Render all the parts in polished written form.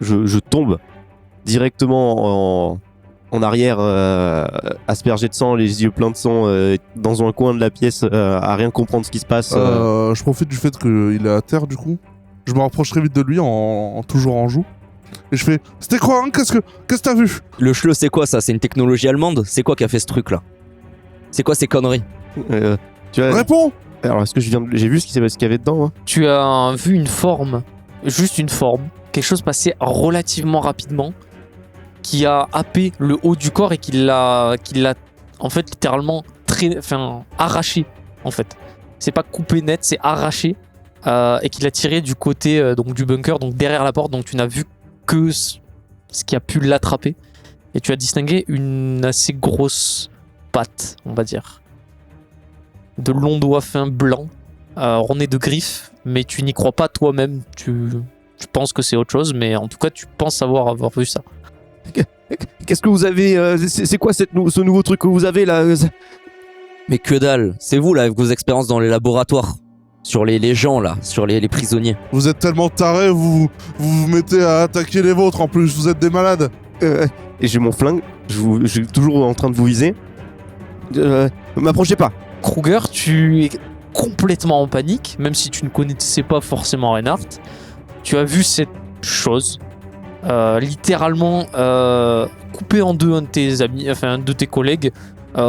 je tombe directement en arrière, aspergé de sang, les yeux pleins de sang, dans un coin de la pièce, à rien comprendre ce qui se passe. Je profite du fait qu'il est à terre du coup. Je me rapproche très vite de lui toujours en joue. Et je fais « C'était quoi hein, qu'est-ce que t'as vu ?» Le chleu, c'est quoi ça? C'est une technologie allemande? C'est quoi qui a fait ce truc là? C'est quoi ces conneries? Tu vois, Réponds. alors est-ce que j'ai vu ce qu'il y avait dedans, hein. Tu as vu une forme, juste une forme, quelque chose passer relativement rapidement, qui a happé le haut du corps et qui l'a en fait littéralement arraché en fait. C'est pas coupé net, c'est arraché et qui l'a tiré du côté donc du bunker, donc derrière la porte. Donc tu n'as vu que ce qui a pu l'attraper et tu as distingué une assez grosse patte, on va dire, de longs doigts fins blancs, ornés de griffes, mais tu n'y crois pas toi-même. Tu penses que c'est autre chose, mais en tout cas tu penses avoir vu ça. Qu'est-ce que vous avez c'est quoi ce nouveau truc que vous avez là? Mais que dalle, c'est vous là avec vos expériences dans les laboratoires, sur les gens là, sur les prisonniers. Vous êtes tellement tarés, vous vous mettez à attaquer les vôtres en plus, vous êtes des malades. Et j'ai mon flingue, je suis toujours en train de vous viser. M'approchez pas. Kruger, tu es complètement en panique, même si tu ne connaissais pas forcément Reinhardt. Tu as vu cette chose littéralement couper en deux un de tes amis, enfin un de tes collègues,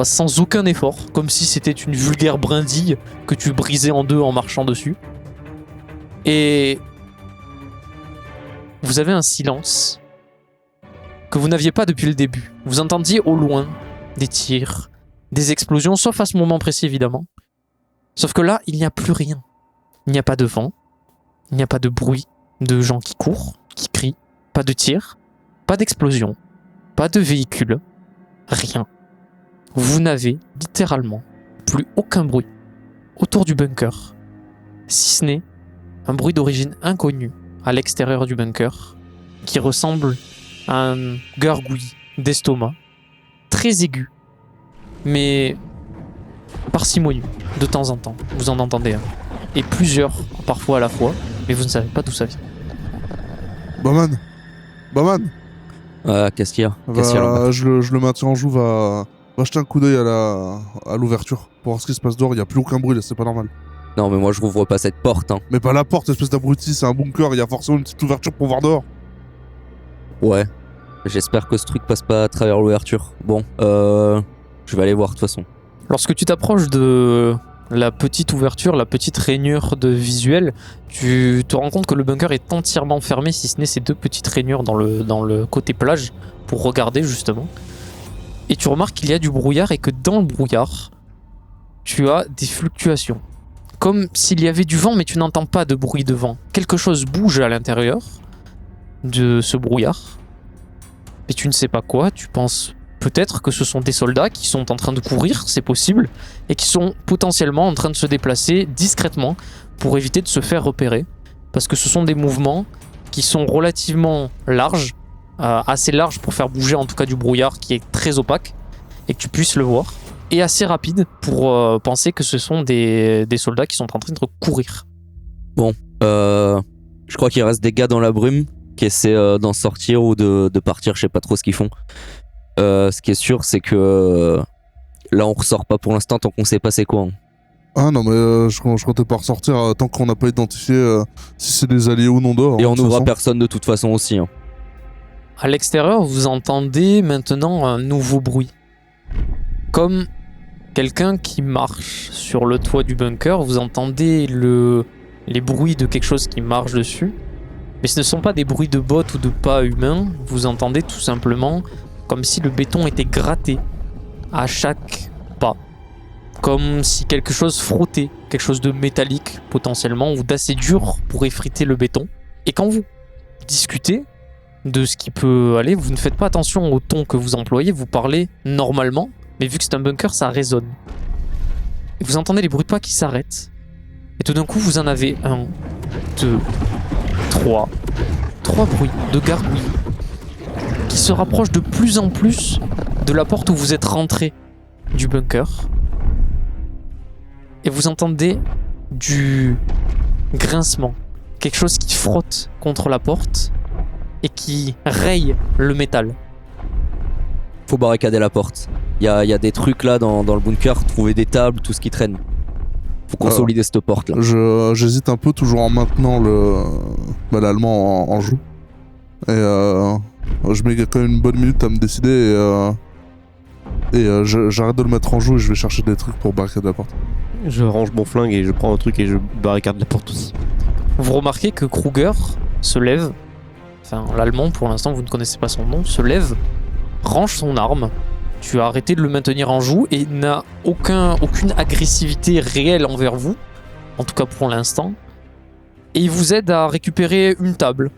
sans aucun effort, comme si c'était une vulgaire brindille que tu brisais en deux en marchant dessus. Et vous avez un silence que vous n'aviez pas depuis le début. Vous entendiez au loin des tirs, des explosions, sauf à ce moment précis évidemment. Sauf que là, il n'y a plus rien. Il n'y a pas de vent, il n'y a pas de bruit de gens qui courent, qui crient, pas de tirs, pas d'explosion, pas de véhicule, rien. Vous n'avez littéralement plus aucun bruit autour du bunker, si ce n'est un bruit d'origine inconnue à l'extérieur du bunker, qui ressemble à un gargouillis d'estomac, très aigu, mais parcimonieux, de temps en temps. Vous en entendez un. Et plusieurs, parfois à la fois, mais vous ne savez pas d'où ça vient. Bowman. Qu'est-ce qu'il y a? Là-bas Je le maintiens en joue, va jeter un coup d'œil à l'ouverture pour voir ce qui se passe dehors. Il n'y a plus aucun bruit là, c'est pas normal. Non mais moi je rouvre pas cette porte hein. Mais pas la porte, espèce d'abruti, c'est un bunker, il y a forcément une petite ouverture pour voir dehors. Ouais, j'espère que ce truc passe pas à travers l'ouverture. Bon, je vais aller voir de toute façon. Lorsque tu t'approches de la petite ouverture, la petite rainure de visuel, tu te rends compte que le bunker est entièrement fermé, si ce n'est ces deux petites rainures dans le côté plage, pour regarder justement. Et tu remarques qu'il y a du brouillard et que dans le brouillard, tu as des fluctuations. Comme s'il y avait du vent, mais tu n'entends pas de bruit de vent. Quelque chose bouge à l'intérieur de ce brouillard. Et tu ne sais pas quoi, tu penses peut-être que ce sont des soldats qui sont en train de courir, c'est possible, et qui sont potentiellement en train de se déplacer discrètement pour éviter de se faire repérer. Parce que ce sont des mouvements qui sont relativement larges, assez larges pour faire bouger en tout cas du brouillard qui est très opaque, et que tu puisses le voir, et assez rapide pour penser que ce sont des soldats qui sont en train de courir. Bon, je crois qu'il reste des gars dans la brume qui essaient d'en sortir ou de partir, je sais pas trop ce qu'ils font. Ce qui est sûr, c'est que là on ressort pas pour l'instant tant qu'on sait pas c'est quoi. Hein. Ah non mais je comptais pas ressortir tant qu'on n'a pas identifié si c'est des alliés ou non dehors. Et on n'ouvre à personne de toute façon aussi. Hein. À l'extérieur, vous entendez maintenant un nouveau bruit. Comme quelqu'un qui marche sur le toit du bunker, vous entendez les bruits de quelque chose qui marche dessus. Mais ce ne sont pas des bruits de bottes ou de pas humains, vous entendez tout simplement comme si le béton était gratté à chaque pas. Comme si quelque chose frottait, quelque chose de métallique potentiellement, ou d'assez dur pour effriter le béton. Et quand vous discutez de ce qui peut aller, vous ne faites pas attention au ton que vous employez, vous parlez normalement, mais vu que c'est un bunker, ça résonne. Et vous entendez les bruits de pas qui s'arrêtent. Et tout d'un coup, vous en avez 1, 2, 3 bruits de gargouilles qui se rapprochent de plus en plus de la porte où vous êtes rentré du bunker. Et vous entendez du grincement, quelque chose qui frotte contre la porte et qui raye le métal. Faut barricader la porte. Il y a des trucs là dans le bunker, trouver des tables, tout ce qui traîne. Faut consolider cette porte là. J'hésite un peu, toujours en maintenant l'allemand en joue. Et je mets quand même une bonne minute à me décider j'arrête de le mettre en joue et je vais chercher des trucs pour barricader la porte. Je range mon flingue et je prends un truc et je barricade la porte aussi. Vous remarquez que Kruger se lève, enfin l'allemand pour l'instant vous ne connaissez pas son nom, se lève, range son arme. Tu as arrêté de le maintenir en joue et n'a aucune agressivité réelle envers vous, en tout cas pour l'instant. Et il vous aide à récupérer une table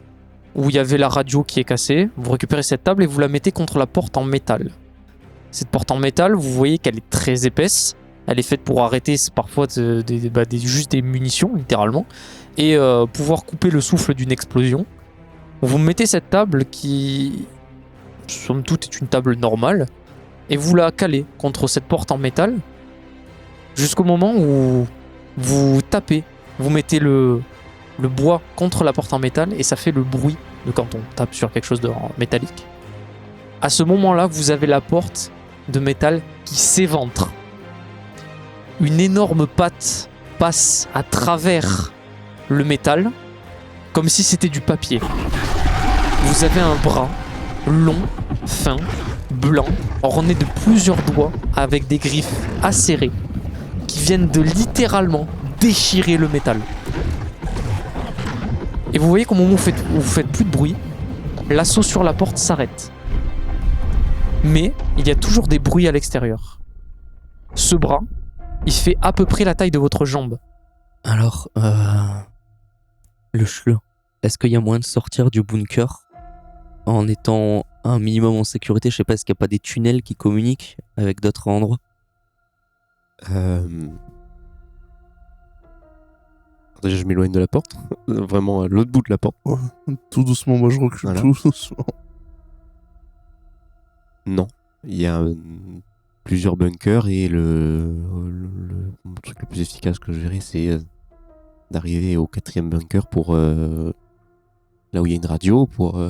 où il y avait la radio qui est cassée. Vous récupérez cette table et vous la mettez contre la porte en métal. Cette porte en métal, vous voyez qu'elle est très épaisse. Elle est faite pour arrêter parfois juste des munitions, littéralement, et pouvoir couper le souffle d'une explosion. Vous mettez cette table qui, somme toute, est une table normale, et vous la calez contre cette porte en métal, jusqu'au moment où vous tapez. Vous mettez le bois contre la porte en métal, et ça fait le bruit de quand on tape sur quelque chose de métallique. À ce moment-là, vous avez la porte de métal qui s'éventre. Une énorme patte passe à travers le métal, comme si c'était du papier. Vous avez un bras long, fin, blanc, orné de plusieurs doigts avec des griffes acérées qui viennent de littéralement déchirer le métal. Et vous voyez qu'au moment où vous faites plus de bruit, l'assaut sur la porte s'arrête. Mais il y a toujours des bruits à l'extérieur. Ce bras, il fait à peu près la taille de votre jambe. Alors, le chleu, est-ce qu'il y a moyen de sortir du bunker en étant un minimum en sécurité? Je sais pas, est-ce qu'il n'y a pas des tunnels qui communiquent avec d'autres endroits? Déjà, je m'éloigne de la porte. Vraiment à l'autre bout de la porte. Oh, tout doucement, moi je recule Voilà. tout doucement. Non. Il y a plusieurs bunkers et le truc le plus efficace que je verrai, c'est d'arriver au 4e bunker pour là où il y a une radio pour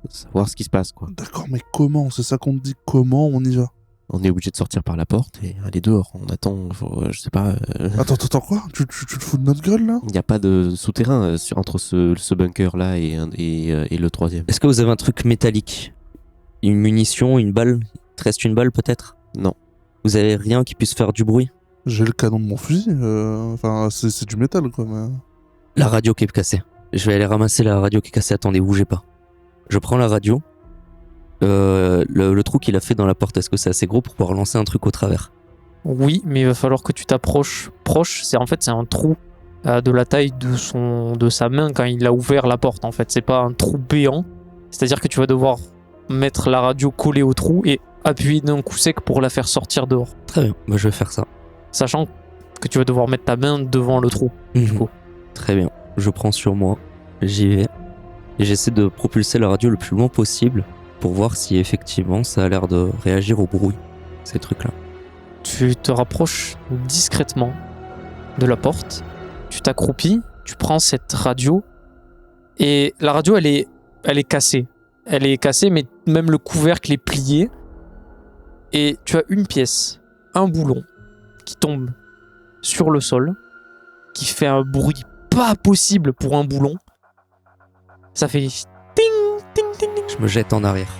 savoir ce qui se passe, quoi. D'accord, mais comment? C'est ça qu'on te dit, comment on y va? On est obligé de sortir par la porte et aller dehors. On attend, je sais pas. Attends, quoi? Tu te fous de notre gueule là? Il n'y a pas de souterrain entre ce bunker là et le 3e. Est-ce que vous avez un truc métallique? Une munition, une balle? Il te reste une balle peut-être? Non. Vous avez rien qui puisse faire du bruit? J'ai le canon de mon fusil, enfin c'est du métal quoi. Mais... La radio qui est cassée. Je vais aller ramasser la radio qui est cassée, attendez, bougez pas. Je prends la radio. Le trou qu'il a fait dans la porte, est-ce que c'est assez gros pour pouvoir lancer un truc au travers? Oui, mais il va falloir que tu t'approches proche. C'est un trou de la taille de sa main quand il a ouvert la porte. En fait, c'est pas un trou béant. C'est-à-dire que tu vas devoir mettre la radio collée au trou et appuyer d'un coup sec pour la faire sortir dehors. Très bien, bah, je vais faire ça. Sachant que tu vas devoir mettre ta main devant le trou. Du coup. Très bien, je prends sur moi, j'y vais et j'essaie de propulser la radio le plus loin possible pour voir si effectivement ça a l'air de réagir au bruit, ces trucs-là. Tu te rapproches discrètement de la porte, tu t'accroupis, tu prends cette radio et la radio elle est cassée. Elle est cassée, mais même le couvercle est plié et tu as une pièce, un boulon qui tombe sur le sol, qui fait un bruit pas possible pour un boulon. Ça fait ting, ting, ting, ting. Je me jette en arrière.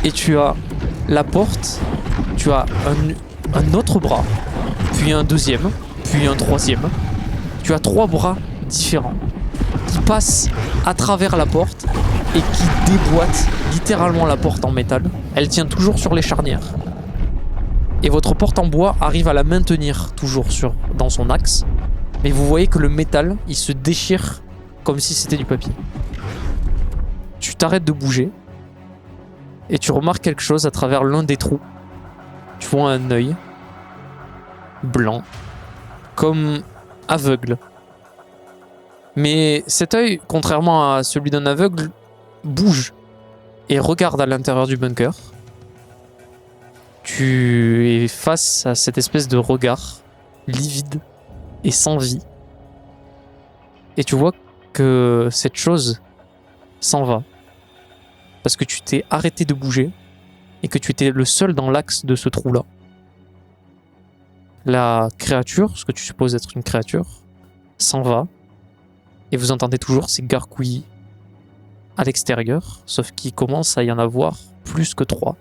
Et tu as la porte, tu as un autre bras, puis un deuxième, puis un troisième. Tu as 3 bras différents qui passent à travers la porte et qui déboîtent littéralement la porte en métal. Elle tient toujours sur les charnières. Et votre porte en bois arrive à la maintenir toujours dans son axe. Mais vous voyez que le métal, il se déchire comme si c'était du papier. Tu t'arrêtes de bouger et tu remarques quelque chose à travers l'un des trous. Tu vois un œil blanc, comme aveugle. Mais cet œil, contrairement à celui d'un aveugle, bouge et regarde à l'intérieur du bunker. Tu es face à cette espèce de regard livide et sans vie. Et tu vois que cette chose s'en va. Parce que tu t'es arrêté de bouger et que tu étais le seul dans l'axe de ce trou-là. La créature, ce que tu supposes être une créature, s'en va. Et vous entendez toujours ces gargouillis à l'extérieur, sauf qu'il commence à y en avoir plus que 3.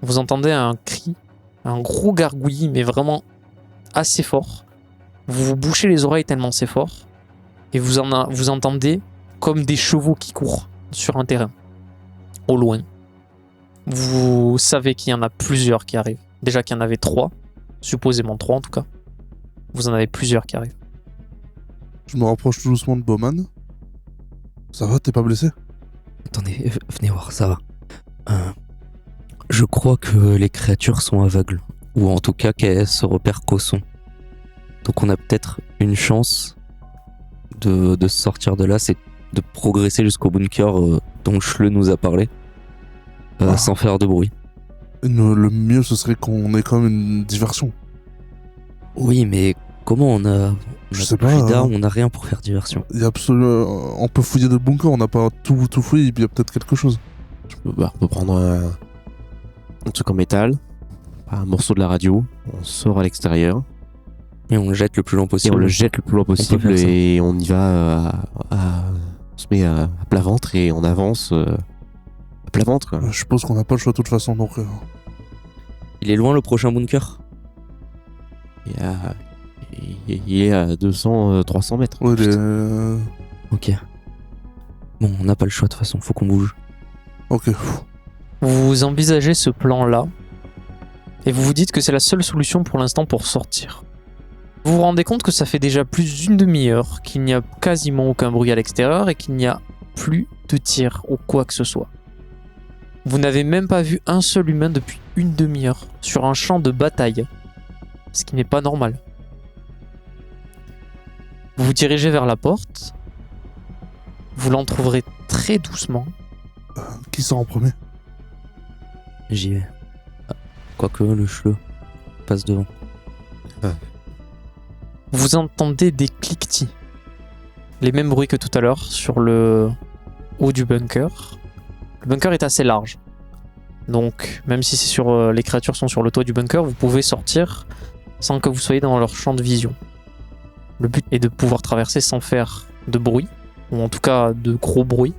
Vous entendez un cri, un gros gargouillis, mais vraiment assez fort. Vous vous bouchez les oreilles tellement c'est fort. Et vous entendez comme des chevaux qui courent sur un terrain, au loin. Vous savez qu'il y en a plusieurs qui arrivent. Déjà qu'il y en avait 3, supposément 3 en tout cas. Vous en avez plusieurs qui arrivent. Je me rapproche tout doucement de Bowman. Ça va, t'es pas blessé? Attendez, venez voir, ça va. Je crois que les créatures sont aveugles. Ou en tout cas qu'elles se repèrent qu'au son. Donc on a peut-être une chance de sortir de là, c'est de progresser jusqu'au bunker dont Schle nous a parlé. Sans faire de bruit. Le mieux, ce serait qu'on ait quand même une diversion. Oui, mais comment on a... Je sais plus pas. d'armes, on n'a rien pour faire diversion. Il y a absolument... On peut fouiller le bunker, on n'a pas tout fouillé, il y a peut-être quelque chose. On peut prendre un truc en métal, un morceau de la radio, on sort à l'extérieur. Et on le jette le plus loin Et possible. on le jette le plus loin possible faire ça. et on y va on se met à plat ventre et on avance à plat ventre. Quoi. Je suppose qu'on n'a pas le choix de toute façon, donc... Il est loin le prochain bunker? Il est à 200-300 mètres. Ouais, Putain. Ok. Bon, on n'a pas le choix de toute façon, faut qu'on bouge. Ok. Vous envisagez ce plan-là et vous vous dites que c'est la seule solution pour l'instant pour sortir. Vous vous rendez compte que ça fait déjà plus d'une demi-heure qu'il n'y a quasiment aucun bruit à l'extérieur et qu'il n'y a plus de tir ou quoi que ce soit. Vous n'avez même pas vu un seul humain depuis une demi-heure sur un champ de bataille, ce qui n'est pas normal. Vous vous dirigez vers la porte, vous l'entr'ouvrez très doucement. Qui sort en premier? J'y vais. Quoique le Schle passe devant. Vous entendez des cliquetis. Les mêmes bruits que tout à l'heure sur le haut du bunker. Le bunker est assez large. Donc, même si les créatures sont sur le toit du bunker, vous pouvez sortir sans que vous soyez dans leur champ de vision. Le but est de pouvoir traverser sans faire de bruit, ou en tout cas de gros bruit.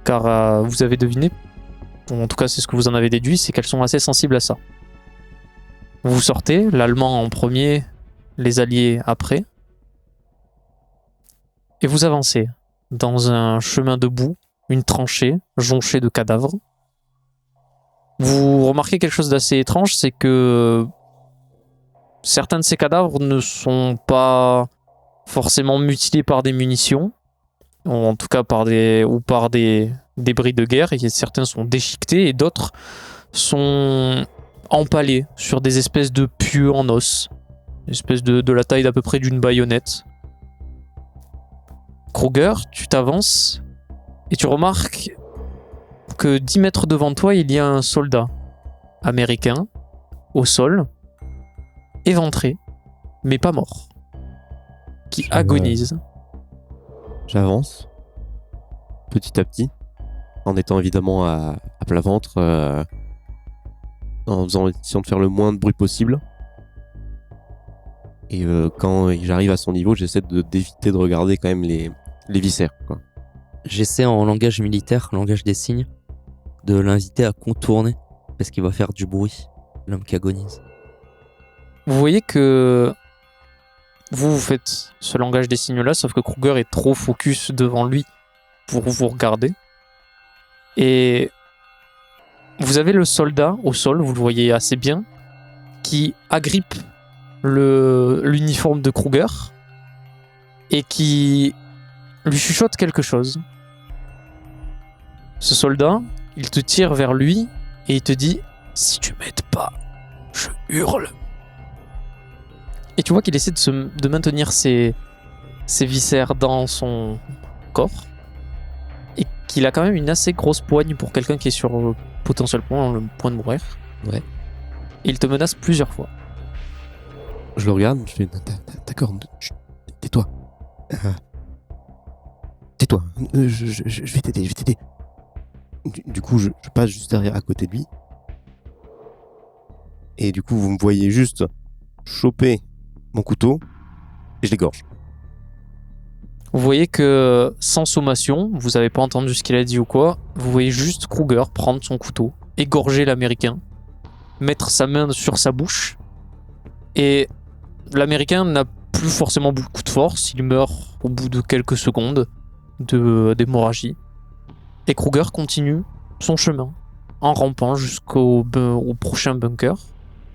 Car vous avez deviné, ou en tout cas c'est ce que vous en avez déduit, c'est qu'elles sont assez sensibles à ça. Vous sortez, l'Allemand en premier, les Alliés après, et vous avancez dans un chemin de boue, une tranchée jonchée de cadavres. Vous remarquez quelque chose d'assez étrange, c'est que certains de ces cadavres ne sont pas forcément mutilés par des munitions, ou en tout cas par des débris de guerre, et certains sont déchiquetés et d'autres sont empalés sur des espèces de pieux en os, espèce de la taille d'à peu près d'une baïonnette. Kruger, tu t'avances et tu remarques que 10 mètres devant toi, il y a un soldat américain au sol, éventré, mais pas mort, qui agonise. J'avance petit à petit, en étant évidemment à plat ventre, en essayant de faire le moins de bruit possible. Et quand j'arrive à son niveau, j'essaie d'éviter de regarder quand même les viscères, quoi. J'essaie en langage militaire, langage des signes, de l'inviter à contourner, parce qu'il va faire du bruit, l'homme qui agonise. Vous voyez que vous faites ce langage des signes-là, sauf que Kruger est trop focus devant lui pour vous regarder. Et vous avez le soldat au sol, vous le voyez assez bien, qui agrippe l'uniforme de Kruger et qui lui chuchote quelque chose. Ce soldat, il te tire vers lui et il te dit « Si tu m'aides pas, je hurle !» Et tu vois qu'il essaie de maintenir ses viscères dans son corps et qu'il a quand même une assez grosse poigne pour quelqu'un qui est sur potentiellement le point de mourir. Ouais. Et il te menace plusieurs fois. Je le regarde, je fais d'accord, tais-toi. Calme-toi. Je vais t'aider, Du coup, je passe juste derrière à côté de lui. Et du coup, vous me voyez juste choper mon couteau et je l'égorge. Vous voyez que sans sommation, vous avez pas entendu ce qu'il a dit ou quoi, vous voyez juste Kruger prendre son couteau, égorger l'Américain, mettre sa main sur sa bouche, et l'Américain n'a plus forcément beaucoup de force, il meurt au bout de quelques secondes d'hémorragie. Et Kruger continue son chemin en rampant au prochain bunker.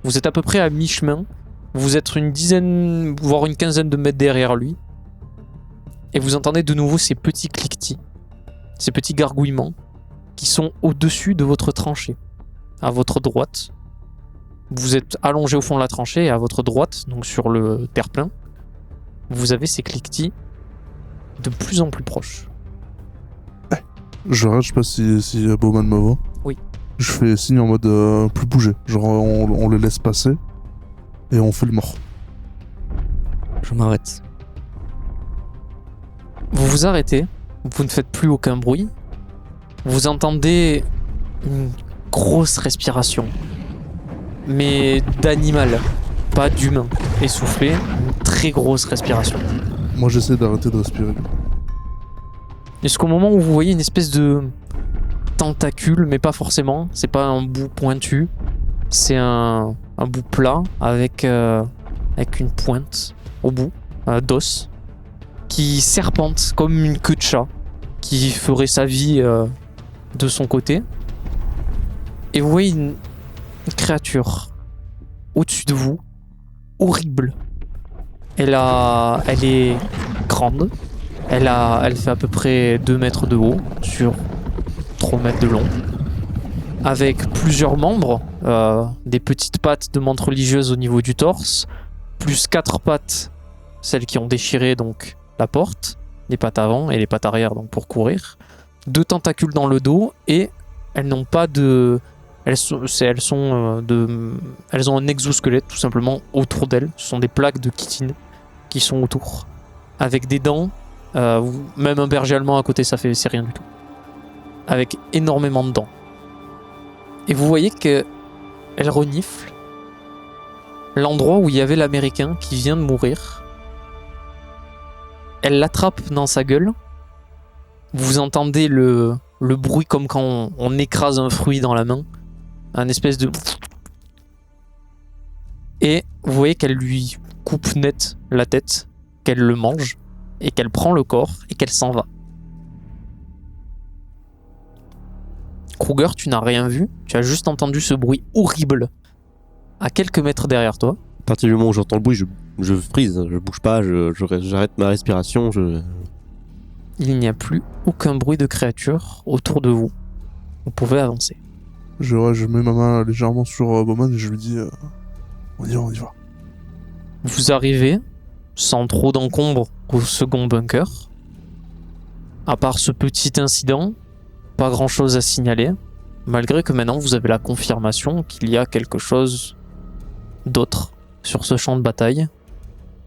Vous êtes à peu près à mi-chemin, vous êtes une dizaine, voire une quinzaine de mètres derrière lui, et vous entendez de nouveau ces petits cliquetis, ces petits gargouillements qui sont au-dessus de votre tranchée. À votre droite, vous êtes allongé au fond de la tranchée, et à votre droite, donc sur le terre-plein, vous avez ces cliquetis de plus en plus proches. Je regarde, je sais pas si Bowman me voit. Oui. Je fais signe en mode plus bouger. Genre on les laisse passer et on fait le mort. Je m'arrête. Vous vous arrêtez, vous ne faites plus aucun bruit. Vous entendez une grosse respiration, mais d'animal, pas d'humain. Essoufflé, une très grosse respiration. Moi j'essaie d'arrêter de respirer. Jusqu'au moment où vous voyez une espèce de tentacule, mais pas forcément. C'est pas un bout pointu, c'est un bout plat avec une pointe au bout, d'os, qui serpente comme une queue de chat, qui ferait sa vie de son côté. Et vous voyez une créature au-dessus de vous, horrible. Elle est grande. Elle fait à peu près 2 mètres de haut sur 3 mètres de long. Avec plusieurs membres, des petites pattes de menthe religieuse au niveau du torse, plus 4 pattes, celles qui ont déchiré donc la porte, les pattes avant et les pattes arrière donc pour courir. 2 tentacules dans le dos, et elles n'ont pas de... Elles ont un exosquelette tout simplement autour d'elles. Ce sont des plaques de chitine qui sont autour. Avec des dents, même un berger allemand à côté, c'est rien du tout. Avec énormément de dents. Et vous voyez qu'elle renifle l'endroit où il y avait l'Américain qui vient de mourir. Elle l'attrape dans sa gueule. Vous entendez le bruit comme quand on écrase un fruit dans la main. Un espèce de... Et vous voyez qu'elle lui coupe net la tête, qu'elle le mange, et qu'elle prend le corps, et qu'elle s'en va. Kruger, tu n'as rien vu, tu as juste entendu ce bruit horrible à quelques mètres derrière toi. À partir du moment où j'entends le bruit, je freeze, je bouge pas, j'arrête ma respiration, Il n'y a plus aucun bruit de créature autour de vous. Vous pouvez avancer. Je mets ma main légèrement sur Bowman et je lui dis on y va. Vous arrivez, sans trop d'encombre, au second bunker. À part ce petit incident, pas grand chose à signaler, malgré que maintenant vous avez la confirmation qu'il y a quelque chose d'autre sur ce champ de bataille,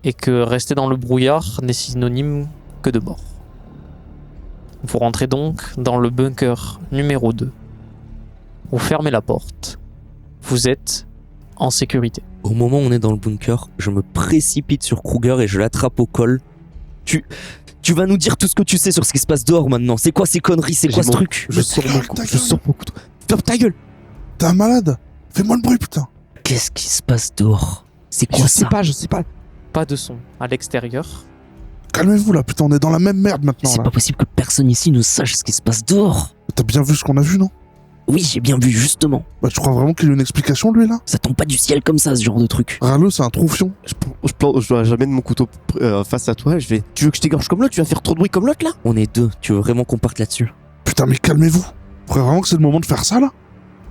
et que rester dans le brouillard n'est synonyme que de mort. Vous rentrez donc dans le bunker numéro 2. Vous fermez la porte. Vous êtes en sécurité. Au moment où on est dans le bunker, je me précipite sur Kruger et je l'attrape au col. Tu vas nous dire tout ce que tu sais sur ce qui se passe dehors maintenant. C'est quoi ces conneries? C'est quoi ce truc? Je sors mon couteau. Ferme ta gueule! T'es un malade? Fais-moi le bruit, putain! Qu'est-ce qui se passe dehors? C'est quoi ça? Je sais pas. Pas de son à l'extérieur. Calmez-vous là, putain, on est dans la même merde maintenant. C'est Là. pas possible que personne ici ne sache ce qui se passe dehors. T'as bien vu ce qu'on a vu, non? Oui, j'ai bien vu, justement. Bah, tu crois vraiment qu'il a une explication, lui, là? Ça tombe pas du ciel comme ça, ce genre de truc. Râleux, c'est un troufion. J'amène mon couteau face à toi, tu veux que je t'égorge comme l'autre? Tu vas faire trop de bruit comme l'autre, là? On est 2, tu veux vraiment qu'on parte là-dessus? Putain, mais calmez-vous. Vous croyez vraiment que c'est le moment de faire ça, là?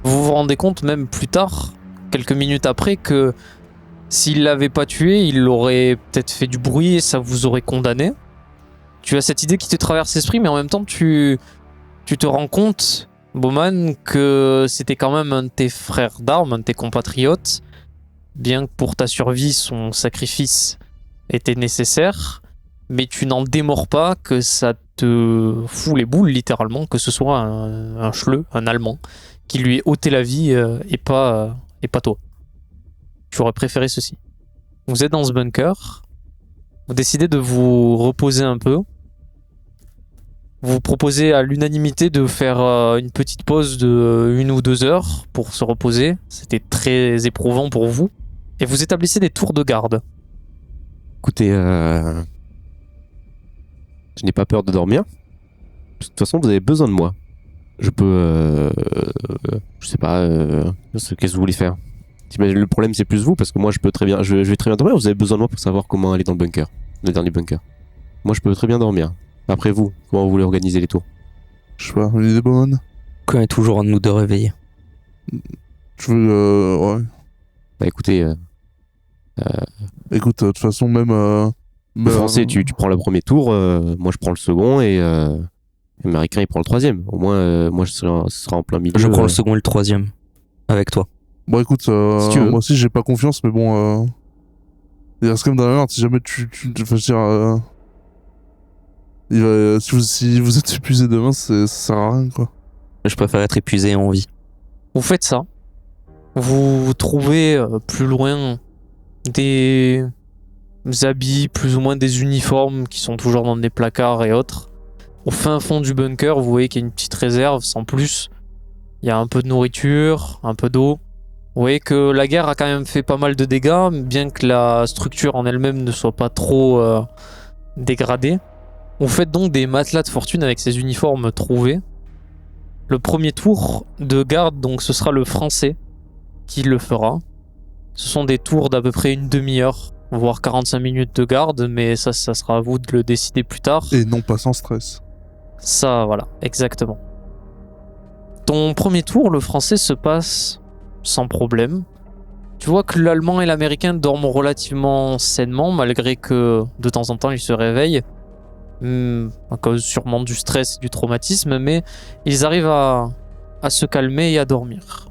Vous vous rendez compte même plus tard, quelques minutes après, que s'il l'avait pas tué, il aurait peut-être fait du bruit et ça vous aurait condamné. Tu as cette idée qui te traverse l'esprit, mais en même temps tu te rends compte, Bowman, que c'était quand même un de tes frères d'armes, un de tes compatriotes. Bien que pour ta survie, son sacrifice était nécessaire. mais tu n'en démords pas que ça te fout les boules littéralement, que ce soit un schleu, un Allemand, qui lui ait ôté la vie et pas toi. Tu aurais préféré ceci. Vous êtes dans ce bunker, vous décidez de vous reposer un peu. Vous proposez à l'unanimité de faire une petite pause de 1 ou 2 heures pour se reposer. C'était très éprouvant pour vous. Et vous établissez des tours de garde. Écoutez, je n'ai pas peur de dormir. De toute façon, vous avez besoin de moi. Je peux... je sais pas... qu'est-ce que vous voulez faire? Mais le problème, c'est plus vous, parce que moi, je vais très bien dormir. Vous avez besoin de moi pour savoir comment aller dans le bunker. Le dernier bunker. Moi, je peux très bien dormir. Après vous, comment vous voulez organiser les tours? Je sais pas, une idée bonne. Quand est toujours un de nous deux réveillés. Tu veux... ouais. Bah écoutez, Écoute, de toute façon, même... le français, tu prends le premier tour, moi je prends le second et l'américain il prend le troisième. Au moins, moi ce sera en plein milieu. Je prends le second et le troisième. Avec toi. Bon, écoute, tu veux. moi aussi, j'ai pas confiance, mais bon... il reste quand même dans la merde. Si jamais enfin, je veux dire... si vous êtes épuisé demain, ça sert à rien, quoi. Je préfère être épuisé et en vie. Vous faites ça. Vous trouvez plus loin des habits, plus ou moins des uniformes qui sont toujours dans des placards et autres. Au fin fond du bunker, vous voyez qu'il y a une petite réserve, sans plus. Il y a un peu de nourriture, un peu d'eau. Vous voyez que la guerre a quand même fait pas mal de dégâts, bien que la structure en elle-même ne soit pas trop dégradée. Vous faites donc des matelas de fortune avec ces uniformes trouvés. Le premier tour de garde, donc ce sera le français qui le fera. Ce sont des tours d'à peu près une demi-heure, voire 45 minutes de garde, mais ça sera à vous de le décider plus tard. Et non pas sans stress. Ça, voilà, exactement. Ton premier tour, le français se passe sans problème. Tu vois que l'allemand et l'américain dorment relativement sainement, malgré que de temps en temps ils se réveillent. À cause sûrement du stress et du traumatisme, mais ils arrivent à se calmer et à dormir.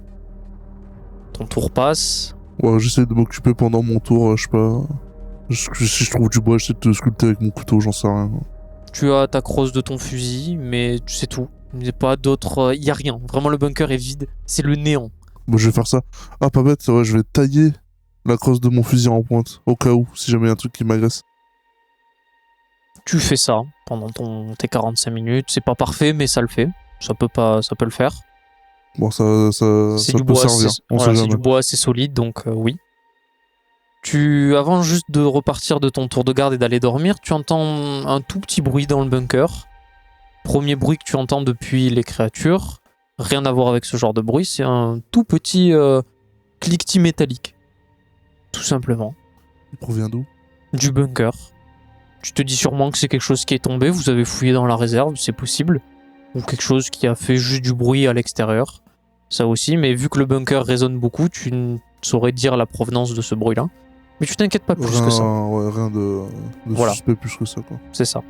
Ton tour passe. Ouais, j'essaie de m'occuper pendant mon tour, je sais pas... Si je trouve du bois, j'essaie de te sculpter avec mon couteau, j'en sais rien. Tu as ta crosse de ton fusil, mais c'est tout. Il n'y a pas d'autre... Il n'y a rien. Vraiment, le bunker est vide. C'est le néant. Bon, je vais faire ça. Ah, pas bête, ouais, je vais tailler la crosse de mon fusil en pointe, au cas où, si jamais il y a un truc qui m'agresse. Tu fais ça pendant tes 45 minutes. C'est pas parfait, mais ça le fait. Ça peut le faire. Bon, ça C'est peut du bois, servir. c'est du bois, c'est solide, donc oui. Avant juste de repartir de ton tour de garde et d'aller dormir, tu entends un tout petit bruit dans le bunker. Premier bruit que tu entends depuis les créatures. Rien à voir avec ce genre de bruit, c'est un tout petit cliquetis métallique. Tout simplement. Il provient d'où? Du bunker. Tu te dis sûrement que c'est quelque chose qui est tombé, vous avez fouillé dans la réserve, c'est possible. Ou quelque chose qui a fait juste du bruit à l'extérieur. Ça aussi, mais vu que le bunker résonne beaucoup, tu ne saurais dire la provenance de ce bruit-là. Mais tu t'inquiètes pas plus que ça. Ouais, rien de voilà. Suspect plus que ça, quoi. C'est ça.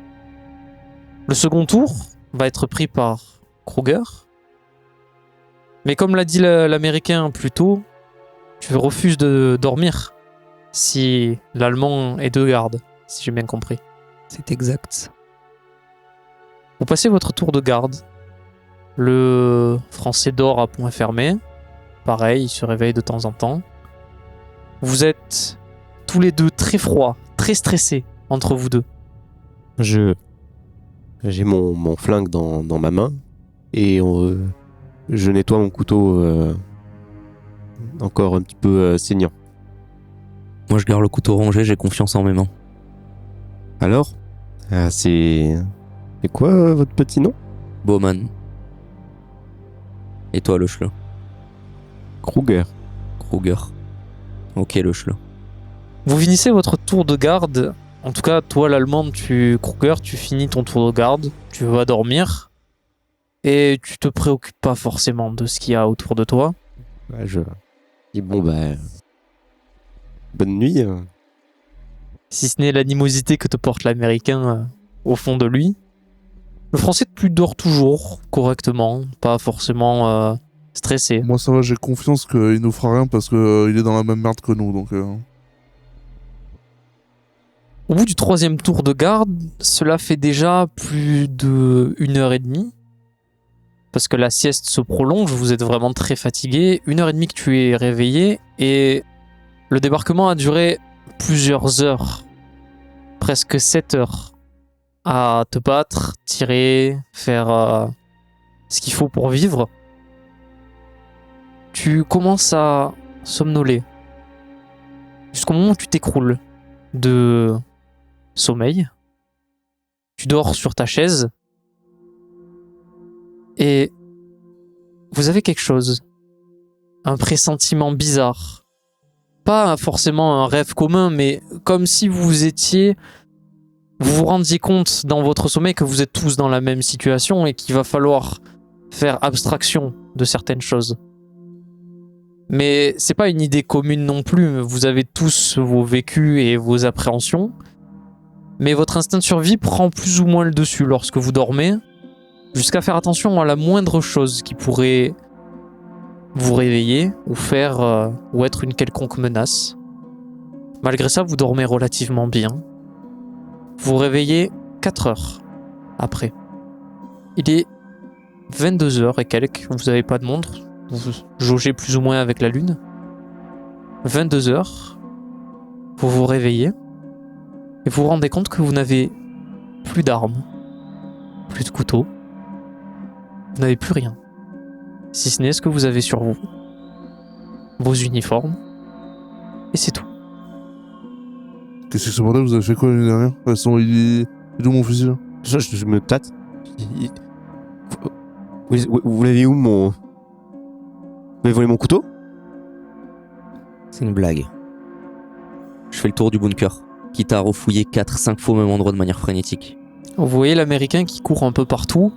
Le second tour va être pris par Kruger. Mais comme l'a dit l'américain plus tôt, tu refuses de dormir si l'allemand est de garde, si j'ai bien compris. C'est exact. Vous passez votre tour de garde. Le français dort à point fermé. Pareil, il se réveille de temps en temps. Vous êtes tous les deux très froids, très stressés entre vous deux. J'ai mon flingue dans ma main et je nettoie mon couteau encore un petit peu saignant. Moi je garde le couteau rangé, j'ai confiance en mes mains. Alors, c'est quoi votre petit nom? Bowman. Et toi le chelou? Kruger. Kruger. Ok le chelou. Vous finissez votre tour de garde. En tout cas, toi l'allemand, Kruger, tu finis ton tour de garde. Tu vas dormir. Et tu te préoccupes pas forcément de ce qu'il y a autour de toi. Ouais, je dis bon bonne nuit. Si ce n'est l'animosité que te porte l'américain au fond de lui. Le français dort toujours correctement, pas forcément stressé. Moi ça va, j'ai confiance qu'il nous fera rien parce que il est dans la même merde que nous, donc... Au bout du 3e tour de garde, cela fait déjà plus de 1h30. Parce que la sieste se prolonge, vous êtes vraiment très fatigué. 1h30 que tu es réveillé et le débarquement a duré plusieurs heures. Presque 7 heures. À te battre, tirer, faire ce qu'il faut pour vivre. Tu commences à somnoler. Jusqu'au moment où tu t'écroules de sommeil. Tu dors sur ta chaise. Et vous avez quelque chose. Un pressentiment bizarre. Pas forcément un rêve commun, mais comme si vous vous rendiez compte dans votre sommeil que vous êtes tous dans la même situation et qu'il va falloir faire abstraction de certaines choses. Mais c'est pas une idée commune non plus. Vous avez tous vos vécus et vos appréhensions. Mais votre instinct de survie prend plus ou moins le dessus lorsque vous dormez, jusqu'à faire attention à la moindre chose qui pourrait vous réveiller ou faire ou être une quelconque menace. Malgré ça, vous dormez relativement bien. Vous vous réveillez 4 heures après. Il est 22h et quelques, vous n'avez pas de montre, vous jaugez plus ou moins avec la lune. 22h, vous vous réveillez et vous vous rendez compte que vous n'avez plus d'armes, plus de couteaux, vous n'avez plus rien. Si ce n'est ce que vous avez sur vous, vos uniformes, et c'est tout. Qu'est-ce que c'est bordel? Vous avez fait quoi l'année dernière? Il est où mon fusil là? Je me tâte. Vous l'avez où mon... Vous avez volé mon couteau? C'est une blague. Je fais le tour du bunker, quitte à refouiller 4-5 fois au même endroit de manière frénétique. Vous voyez l'Américain qui court un peu partout,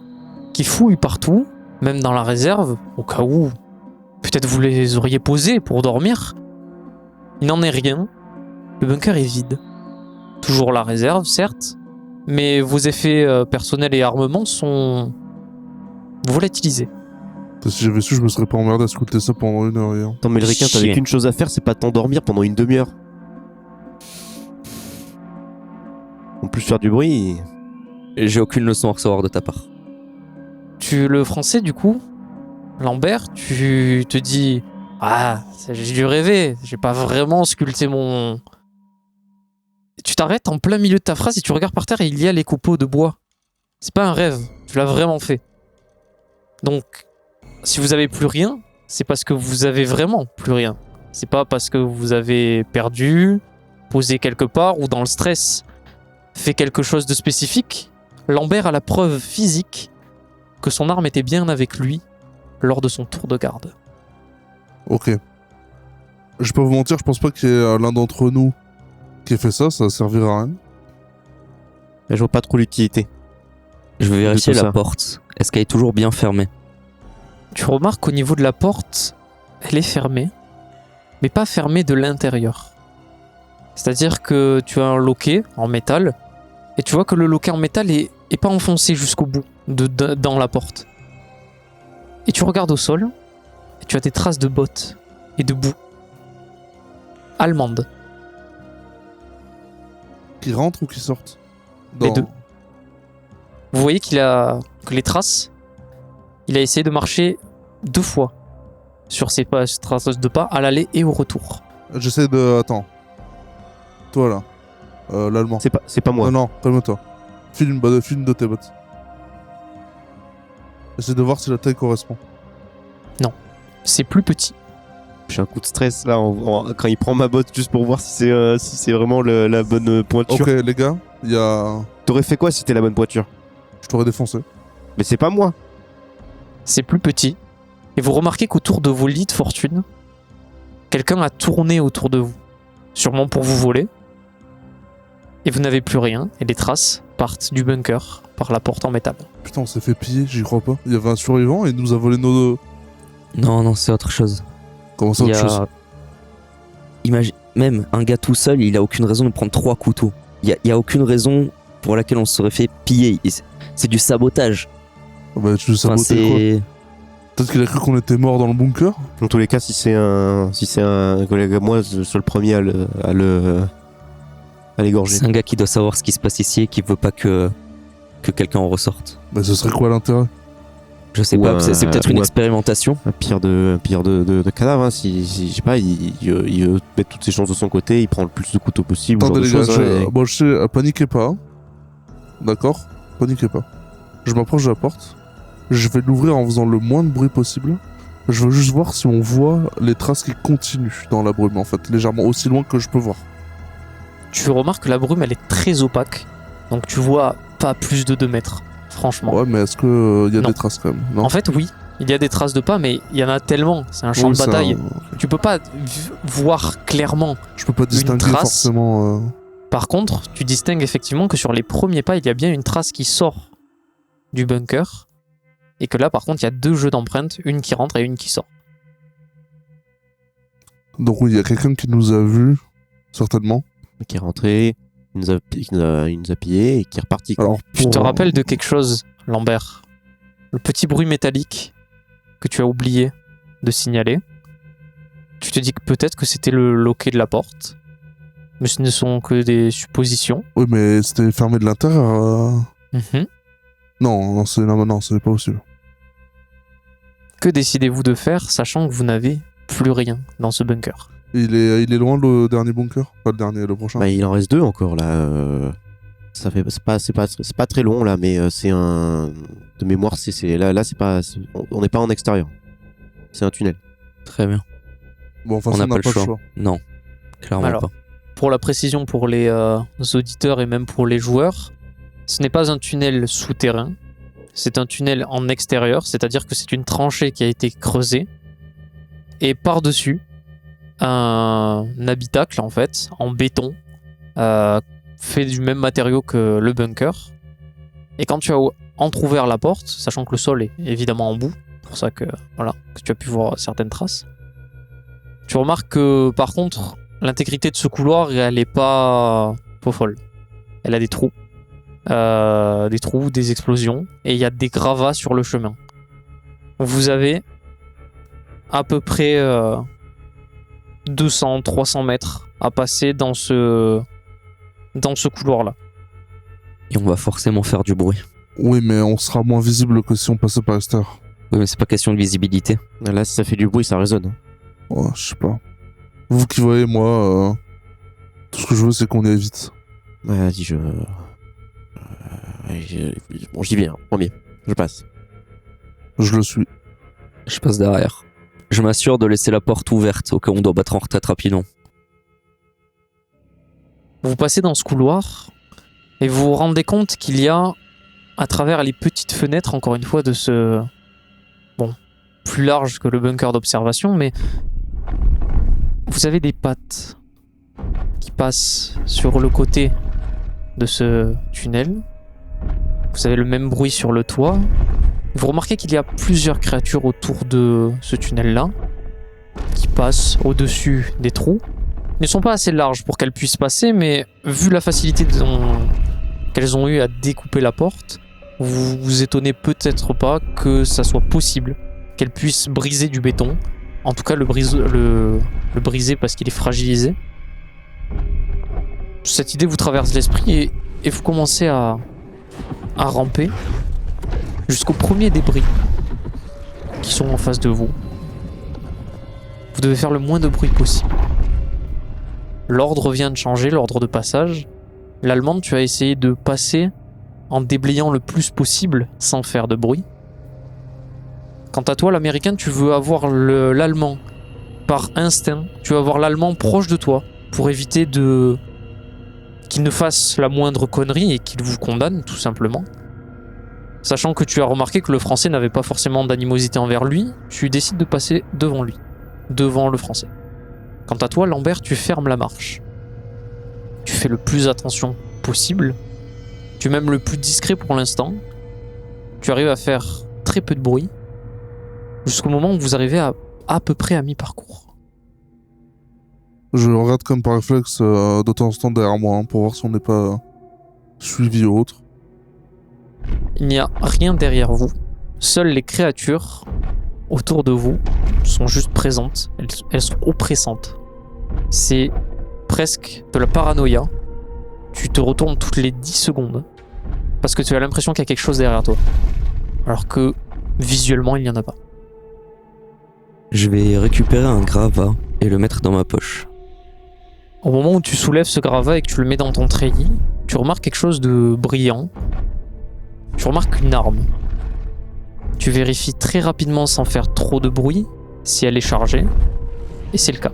qui fouille partout, même dans la réserve, au cas où peut-être vous les auriez posés pour dormir. Il n'en est rien. Le bunker est vide. Toujours la réserve, certes, mais vos effets personnels et armements sont volatilisés. Si j'avais su, je me serais pas emmerdé à scruter ça pendant 1 heure hier. Attends, mais le requin, t'avais Chier. qu'une chose à faire, c'est pas t'endormir pendant une demi-heure. En plus, faire du bruit. J'ai aucune leçon à recevoir de ta part. Le français, du coup, Lambert, tu te dis « Ah, j'ai dû rêver, j'ai pas vraiment sculpté mon... » Tu t'arrêtes en plein milieu de ta phrase et tu regardes par terre et il y a les copeaux de bois. C'est pas un rêve, tu l'as vraiment fait. Donc, si vous avez plus rien, c'est parce que vous avez vraiment plus rien. C'est pas parce que vous avez perdu, posé quelque part ou dans le stress, fait quelque chose de spécifique. Lambert a la preuve physique que son arme était bien avec lui lors de son tour de garde. Ok. Je vais pas vous mentir, je pense pas qu'il y ait l'un d'entre nous qui ait fait ça, ça servira à rien. Je vois pas trop l'utilité. Je vais vérifier tout la ça. porte. Est-ce qu'elle est toujours bien fermée? Tu remarques qu'au niveau de la porte, elle est fermée, mais pas fermée de l'intérieur. C'est-à-dire que tu as un loquet en métal, et tu vois que le loquet en métal est pas enfoncé jusqu'au bout, dans la porte. Et tu regardes au sol, et tu as des traces de bottes et de boue. Allemandes. Qui rentrent ou qui sortent? Les deux. Vous voyez que les traces, il a essayé de marcher 2 fois sur ces traces de pas, à l'aller et au retour. J'essaie de... Attends. Toi là. L'allemand. C'est pas moi. Non, calme-toi. Filme de tes bottes. Essaie de voir si la taille correspond. C'est plus petit. J'ai un coup de stress là quand il prend ma botte juste pour voir si c'est vraiment la bonne pointure. Ok, les gars, il y a... T'aurais fait quoi si c'était la bonne pointure? Je t'aurais défoncé. Mais c'est pas moi. C'est plus petit. Et vous remarquez qu'autour de vos lits de fortune, quelqu'un a tourné autour de vous. Sûrement pour vous voler. Et vous n'avez plus rien. Et les traces partent du bunker par la porte en métal. Putain, on s'est fait piller, j'y crois pas. Il y avait un survivant et il nous a volé nos... Non, c'est autre chose. Comment ça, Il y autre chose? a... Imagine, même un gars tout seul, il a aucune raison de prendre 3 couteaux. Il y a aucune raison pour laquelle on se serait fait piller. C'est du sabotage. Ah bah, tu veux Enfin, saboter quoi? c'est... Peut-être qu'il a cru qu'on était morts dans le bunker? Dans tous les cas, si c'est un collègue à moi, je suis le premier à à l'égorger. C'est un gars qui doit savoir ce qui se passe ici et qui veut pas que quelqu'un en ressorte. Mais ce serait quoi l'intérêt? Je sais Ou pas, c'est peut-être une ou un- expérimentation. Un pire de cadavre, hein. Si je sais pas, il veut mettre toutes ses chances de son côté, il prend le plus de couteaux possible. Attendez les genre gars, de choses, hein, et- bon, je sais, paniquez pas. D'accord? Paniquez pas. Je m'approche de la porte. Je vais l'ouvrir en faisant le moins de bruit possible. Je veux juste voir si on voit les traces qui continuent dans la brume, en fait, légèrement aussi loin que je peux voir. Tu remarques que la brume, elle est très opaque. Donc tu vois pas plus de 2 mètres, franchement. Ouais, mais est-ce que y a Non. des traces quand même? Non. En fait, oui, il y a des traces de pas, mais il y en a tellement. C'est un champ Oui, de ça- bataille. Tu peux pas voir clairement. Je peux pas distinguer trace. forcément. Par contre, tu distingues effectivement que sur les premiers pas, il y a bien une trace qui sort du bunker. Et que là, par contre, il y a 2 jeux d'empreintes, une qui rentre et une qui sort. Donc oui, il y a quelqu'un qui nous a vus, certainement. qui est rentré, il nous a pillé et qui est reparti. quoi. Alors, Tu te pour- rappelles de quelque chose, Lambert? Le petit bruit métallique que tu as oublié de signaler. Tu te dis que peut-être que c'était le loquet de la porte. Mais ce ne sont que des suppositions. Oui, mais c'était fermé de l'intérieur. Mhm. Non, c'est pas possible. Que décidez-vous de faire, sachant que vous n'avez plus rien dans ce bunker? Il est loin le dernier bunker? Pas le dernier, le prochain. Bah, il en reste 2 encore là. Ça fait c'est pas très long là, mais c'est un de mémoire. Là c'est pas on n'est pas en extérieur. C'est un tunnel. Très bien. Bon, enfin, On on n'a n'a pas le choix. Non, clairement Alors. pas. Pour la précision pour les auditeurs et même pour les joueurs, ce n'est pas un tunnel souterrain, c'est un tunnel en extérieur, c'est-à-dire que c'est une tranchée qui a été creusée et par-dessus un habitacle en fait, en béton, fait du même matériau que le bunker. Et quand tu as entrouvert la porte, sachant que le sol est évidemment en bout, pour ça que, voilà, que tu as pu voir certaines traces, tu remarques que par contre, l'intégrité de ce couloir, elle est pas folle. Elle a des trous. Des explosions. Et il y a des gravats sur le chemin. Vous avez à peu près 200-300 mètres à passer dans ce couloir-là. Et on va forcément faire du bruit. Oui, mais on sera moins visible que si on passait par l'extérieur. Oui, mais c'est pas question de visibilité. Là, si ça fait du bruit, ça résonne. hein. Ouais, je sais pas. Vous qui voyez, moi, tout ce que je veux, c'est qu'on y aille vite. Ouais, vas-y, bon, j'y viens. Premier, je passe. Je le suis. Je passe derrière. Je m'assure de laisser la porte ouverte au cas où on doit battre en retraite rapidement. Vous passez dans ce couloir et vous vous rendez compte qu'il y a, à travers les petites fenêtres, encore une fois, de ce... Bon, plus large que le bunker d'observation, mais vous avez des pattes qui passent sur le côté de ce tunnel. Vous avez le même bruit sur le toit. Vous remarquez qu'il y a plusieurs créatures autour de ce tunnel-là qui passent au-dessus des trous. Ils ne sont pas assez larges pour qu'elles puissent passer, mais vu la facilité qu'elles ont eu à découper la porte, vous vous étonnez peut-être pas que ça soit possible qu'elles puissent briser du béton. En tout cas, le briser parce qu'il est fragilisé. Cette idée vous traverse l'esprit et vous commencez à ramper jusqu'au premier débris qui sont en face de vous. Vous devez faire le moins de bruit possible. L'ordre vient de changer, l'ordre de passage. L'allemande, tu as essayé de passer en déblayant le plus possible sans faire de bruit. Quant à toi, l'américain, tu veux avoir l'allemand par instinct. Tu veux avoir l'allemand proche de toi pour éviter qu'il ne fasse la moindre connerie et qu'il vous condamne, tout simplement. Sachant que tu as remarqué que le français n'avait pas forcément d'animosité envers lui, tu décides de passer devant lui, devant le français. Quant à toi, Lambert, tu fermes la marche. Tu fais le plus attention possible. Tu es même le plus discret pour l'instant. Tu arrives à faire très peu de bruit, jusqu'au moment où vous arrivez à peu près à mi-parcours. Je regarde comme par réflexe de temps en temps derrière moi pour voir si on n'est pas suivi ou autre. Il n'y a rien derrière vous. Seules les créatures autour de vous sont juste présentes. Elles sont oppressantes. C'est presque de la paranoïa. tu te retournes toutes les 10 secondes parce que tu as l'impression qu'il y a quelque chose derrière toi. Alors que visuellement, il n'y en a pas. Je vais récupérer un gravat et le mettre dans ma poche. Au moment où tu soulèves ce gravat et que tu le mets dans ton treillis, tu remarques quelque chose de brillant. Tu remarques une arme. Tu vérifies très rapidement sans faire trop de bruit si elle est chargée, et c'est le cas.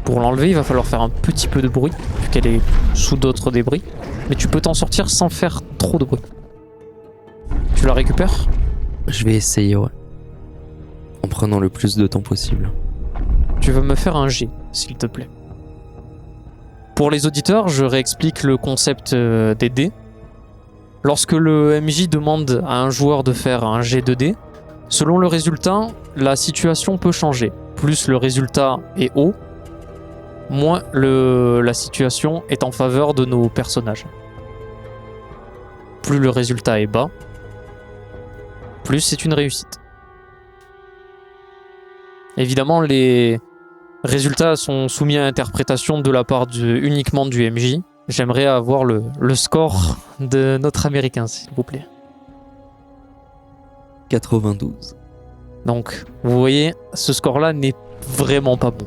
Pour l'enlever, il va falloir faire un petit peu de bruit, vu qu'elle est sous d'autres débris, mais tu peux t'en sortir sans faire trop de bruit. Tu la récupères ? Je vais essayer, ouais. En prenant le plus de temps possible. Tu vas me faire un G, s'il te plaît. Pour les auditeurs, je réexplique le concept des dés. Lorsque le MJ demande à un joueur de faire un G de dés, selon le résultat, la situation peut changer. Plus le résultat est haut, moins la situation est en faveur de nos personnages. Plus le résultat est bas, plus c'est une réussite. Évidemment, les résultats sont soumis à interprétation de la part uniquement du MJ. J'aimerais avoir le score de notre américain, s'il vous plaît. 92. Donc, vous voyez, ce score-là n'est vraiment pas bon.